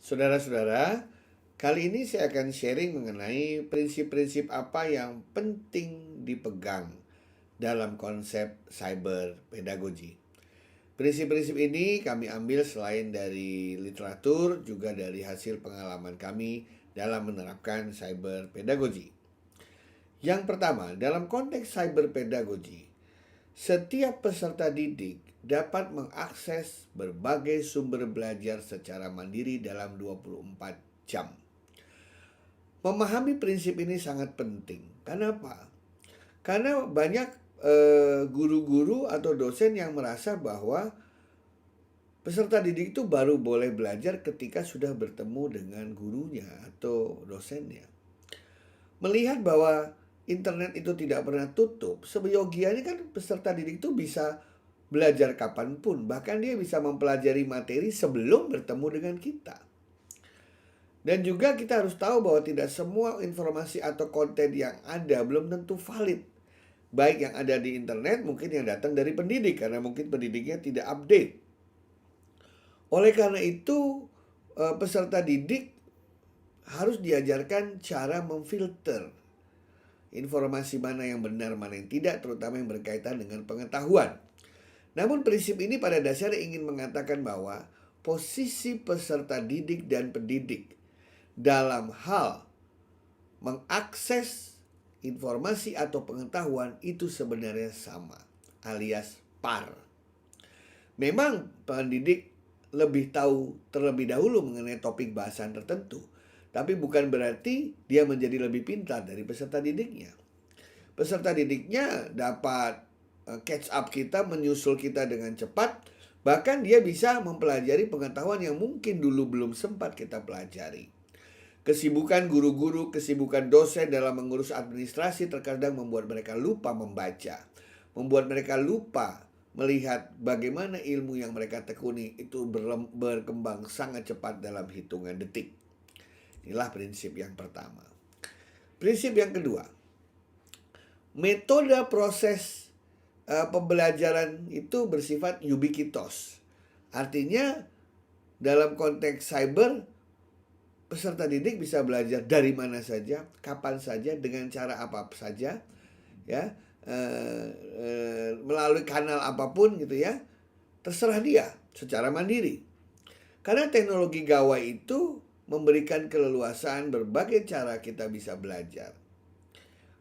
Saudara-saudara, kali ini saya akan sharing mengenai prinsip-prinsip apa yang penting dipegang dalam konsep cyber pedagogy. Prinsip-prinsip ini kami ambil selain dari literatur, juga dari hasil pengalaman kami dalam menerapkan cyber pedagogy. Yang pertama, dalam konteks cyber pedagogy, setiap peserta didik dapat mengakses berbagai sumber belajar secara mandiri dalam 24 jam. Memahami prinsip ini sangat penting. Kenapa? Karena banyak guru-guru atau dosen yang merasa bahwa peserta didik itu baru boleh belajar ketika sudah bertemu dengan gurunya atau dosennya. Melihat bahwa internet itu tidak pernah tutup, seyogianya kan peserta didik itu bisa belajar kapanpun. Bahkan dia bisa mempelajari materi sebelum bertemu dengan kita. Dan juga kita harus tahu bahwa tidak semua informasi atau konten yang ada belum tentu valid. Baik yang ada di internet mungkin yang datang dari pendidik, karena mungkin pendidiknya tidak update. Oleh karena itu peserta didik harus diajarkan cara memfilter informasi mana yang benar, mana yang tidak, terutama yang berkaitan dengan pengetahuan. Namun prinsip ini pada dasarnya ingin mengatakan bahwa posisi peserta didik dan pendidik dalam hal mengakses informasi atau pengetahuan itu sebenarnya sama, alias par. Memang pendidik lebih tahu terlebih dahulu mengenai topik bahasan tertentu, tapi bukan berarti dia menjadi lebih pintar dari peserta didiknya. Peserta didiknya dapat catch up kita, menyusul kita dengan cepat. Bahkan dia bisa mempelajari pengetahuan yang mungkin dulu belum sempat kita pelajari. Kesibukan guru-guru, kesibukan dosen dalam mengurus administrasi terkadang membuat mereka lupa membaca. Membuat mereka lupa melihat bagaimana ilmu yang mereka tekuni itu berkembang sangat cepat dalam hitungan detik. Inilah prinsip yang pertama. Prinsip yang kedua, metode proses pembelajaran itu bersifat ubiquitous. Artinya dalam konteks cyber, peserta didik bisa belajar dari mana saja, kapan saja, dengan cara apa saja, ya, melalui kanal apapun gitu ya, terserah dia secara mandiri. Karena teknologi gawai itu memberikan keleluasaan berbagai cara kita bisa belajar.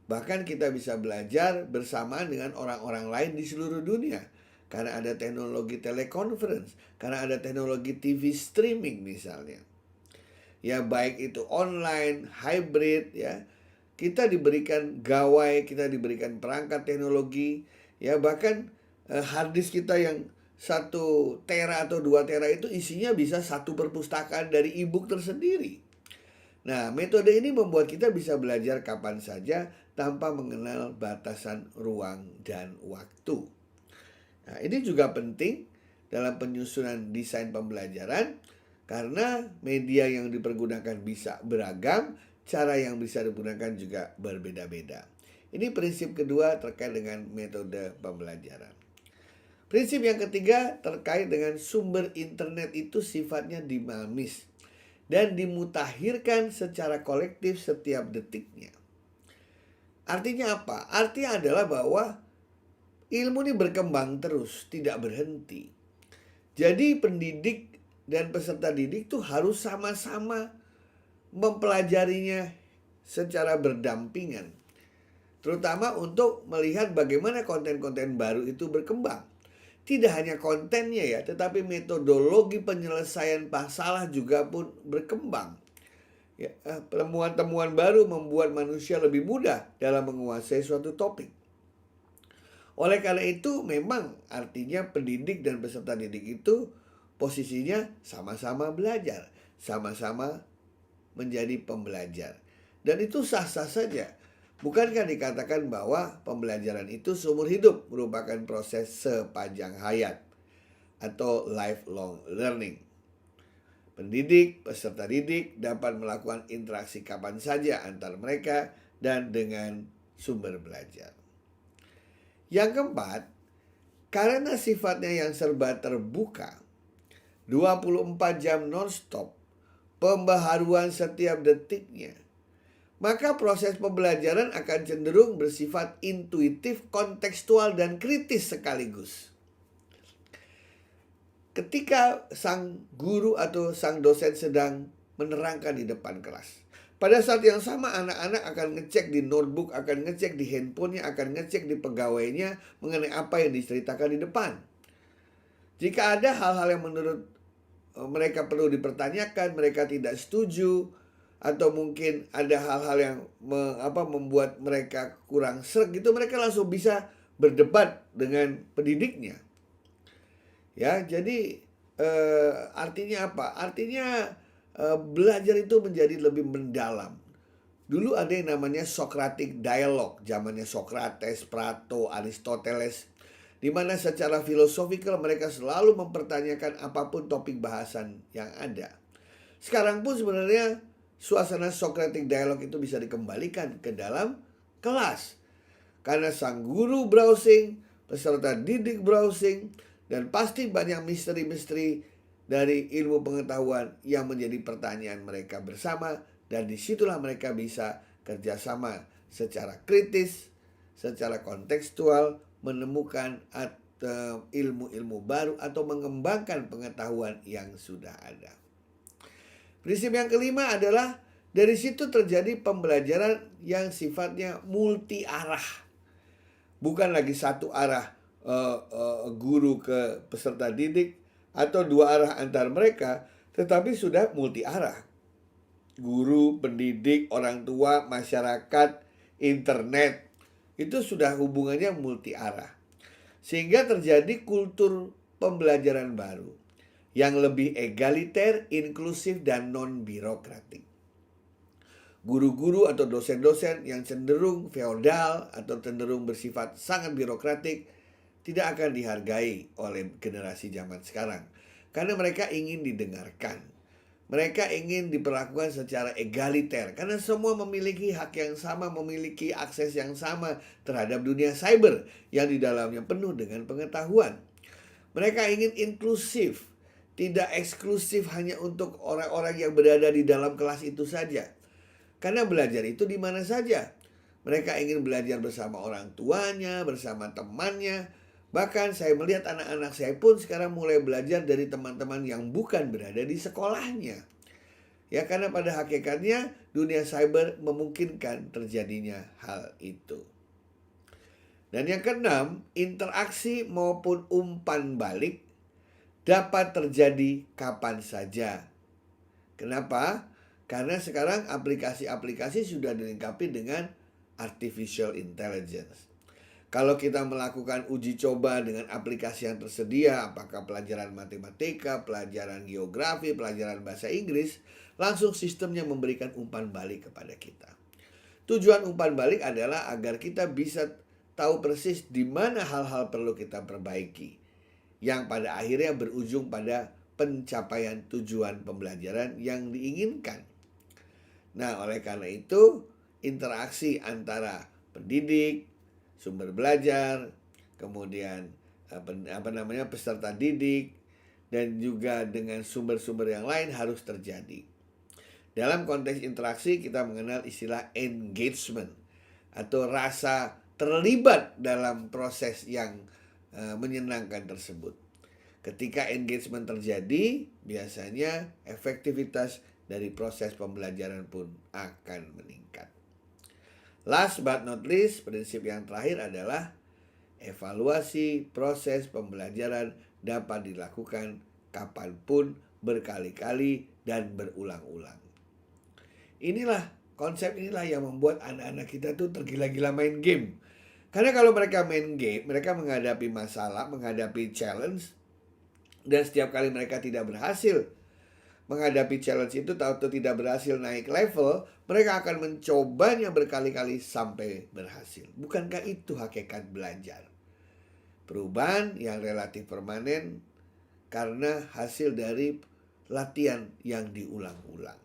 Bahkan kita bisa belajar bersamaan dengan orang-orang lain di seluruh dunia. Karena ada teknologi teleconference, karena ada teknologi TV streaming misalnya. Ya baik itu online, hybrid ya. Kita diberikan gawai, kita diberikan perangkat teknologi. Ya bahkan hard disk kita yang 1 tera atau 2 tera itu isinya bisa satu perpustakaan dari e-book tersendiri. Nah, metode ini membuat kita bisa belajar kapan saja tanpa mengenal batasan ruang dan waktu. Nah, ini juga penting dalam penyusunan desain pembelajaran karena media yang dipergunakan bisa beragam, cara yang bisa digunakan juga berbeda-beda. Ini prinsip kedua terkait dengan metode pembelajaran. Prinsip yang ketiga terkait dengan sumber internet itu sifatnya dinamis dan dimutakhirkan secara kolektif setiap detiknya. Artinya apa? Artinya adalah bahwa ilmu ini berkembang terus, tidak berhenti. Jadi pendidik dan peserta didik itu harus sama-sama mempelajarinya secara berdampingan. Terutama untuk melihat bagaimana konten-konten baru itu berkembang. Tidak hanya kontennya ya, tetapi metodologi penyelesaian masalah juga pun berkembang. Ya, temuan-temuan baru membuat manusia lebih mudah dalam menguasai suatu topik. Oleh karena itu memang artinya pendidik dan peserta didik itu posisinya sama-sama belajar, sama-sama menjadi pembelajar. Dan itu sah-sah saja. Bukankah dikatakan bahwa pembelajaran itu seumur hidup merupakan proses sepanjang hayat atau lifelong learning. Pendidik, peserta didik dapat melakukan interaksi kapan saja antar mereka dan dengan sumber belajar. Yang keempat, karena sifatnya yang serba terbuka, 24 jam non-stop, pembaharuan setiap detiknya, maka proses pembelajaran akan cenderung bersifat intuitif, kontekstual, dan kritis sekaligus. Ketika sang guru atau sang dosen sedang menerangkan di depan kelas, pada saat yang sama anak-anak akan ngecek di notebook, akan ngecek di handphonenya, akan ngecek di pegawainya mengenai apa yang diceritakan di depan. Jika ada hal-hal yang menurut mereka perlu dipertanyakan, mereka tidak setuju, atau mungkin ada hal-hal yang membuat mereka kurang sreg gitu, mereka langsung bisa berdebat dengan pendidiknya. Ya, jadi artinya apa? Artinya belajar itu menjadi lebih mendalam. Dulu ada yang namanya Socratic Dialogue, zamannya Socrates, Plato, Aristoteles, di mana secara filosofikal mereka selalu mempertanyakan apapun topik bahasan yang ada. Sekarang pun sebenarnya suasana Socratic Dialogue itu bisa dikembalikan ke dalam kelas. Karena sang guru browsing, peserta didik browsing, dan pasti banyak misteri-misteri dari ilmu pengetahuan yang menjadi pertanyaan mereka bersama. Dan disitulah mereka bisa kerjasama secara kritis, secara kontekstual, menemukan ilmu-ilmu baru atau mengembangkan pengetahuan yang sudah ada. Prinsip yang kelima adalah dari situ terjadi pembelajaran yang sifatnya multi arah. Bukan lagi satu arah guru ke peserta didik atau dua arah antar mereka, tetapi sudah multi arah. Guru, pendidik, orang tua, masyarakat, internet, itu sudah hubungannya multi arah. Sehingga terjadi kultur pembelajaran baru yang lebih egaliter, inklusif, dan non-birokratik. Guru-guru atau dosen-dosen yang cenderung feodal atau cenderung bersifat sangat birokratik tidak akan dihargai oleh generasi zaman sekarang. Karena mereka ingin didengarkan. Mereka ingin diperlakukan secara egaliter. Karena semua memiliki hak yang sama, memiliki akses yang sama terhadap dunia cyber yang di dalamnya penuh dengan pengetahuan. Mereka ingin inklusif, tidak eksklusif hanya untuk orang-orang yang berada di dalam kelas itu saja. Karena belajar itu di mana saja. Mereka ingin belajar bersama orang tuanya, bersama temannya. Bahkan saya melihat anak-anak saya pun sekarang mulai belajar dari teman-teman yang bukan berada di sekolahnya. Ya, karena pada hakikatnya dunia cyber memungkinkan terjadinya hal itu. Dan yang keenam, interaksi maupun umpan balik dapat terjadi kapan saja. Kenapa? Karena sekarang aplikasi-aplikasi sudah dilengkapi dengan artificial intelligence. Kalau kita melakukan uji coba dengan aplikasi yang tersedia, apakah pelajaran matematika, pelajaran geografi, pelajaran bahasa Inggris, langsung sistemnya memberikan umpan balik kepada kita. Tujuan umpan balik adalah agar kita bisa tahu persis di mana hal-hal perlu kita perbaiki, yang pada akhirnya berujung pada pencapaian tujuan pembelajaran yang diinginkan. Nah, oleh karena itu, interaksi antara pendidik, sumber belajar, kemudian peserta didik, dan juga dengan sumber-sumber yang lain harus terjadi. Dalam konteks interaksi kita mengenal istilah engagement atau rasa terlibat dalam proses yang menyenangkan tersebut. Ketika engagement terjadi, biasanya efektivitas dari proses pembelajaran pun akan meningkat. Last but not least, prinsip yang terakhir adalah evaluasi proses pembelajaran dapat dilakukan kapanpun, berkali-kali, dan berulang-ulang. Konsep inilah yang membuat anak-anak kita tuh tergila-gila main game. Karena kalau mereka main game, mereka menghadapi masalah, menghadapi challenge, dan setiap kali mereka tidak berhasil menghadapi challenge itu atau tidak berhasil naik level, mereka akan mencobanya berkali-kali sampai berhasil. Bukankah itu hakikat belajar? Perubahan yang relatif permanen karena hasil dari latihan yang diulang-ulang.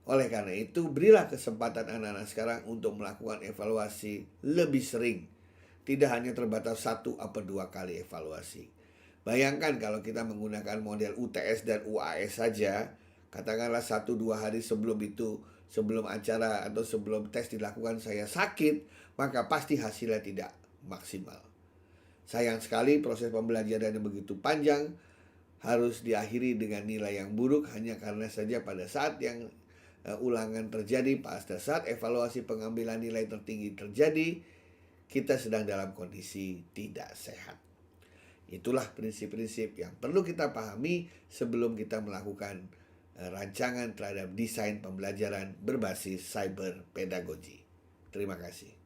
Oleh karena itu, berilah kesempatan anak-anak sekarang untuk melakukan evaluasi lebih sering. Tidak hanya terbatas 1 atau 2 kali evaluasi. Bayangkan kalau kita menggunakan model UTS dan UAS saja, katakanlah 1-2 hari sebelum itu, sebelum acara atau sebelum tes dilakukan saya sakit, maka pasti hasilnya tidak maksimal. Sayang sekali proses pembelajaran yang begitu panjang harus diakhiri dengan nilai yang buruk hanya karena saja pada saat yang ulangan terjadi, pada saat evaluasi pengambilan nilai tertinggi terjadi, kita sedang dalam kondisi tidak sehat. Itulah prinsip-prinsip yang perlu kita pahami sebelum kita melakukan rancangan terhadap desain pembelajaran berbasis cyber pedagogy. Terima kasih.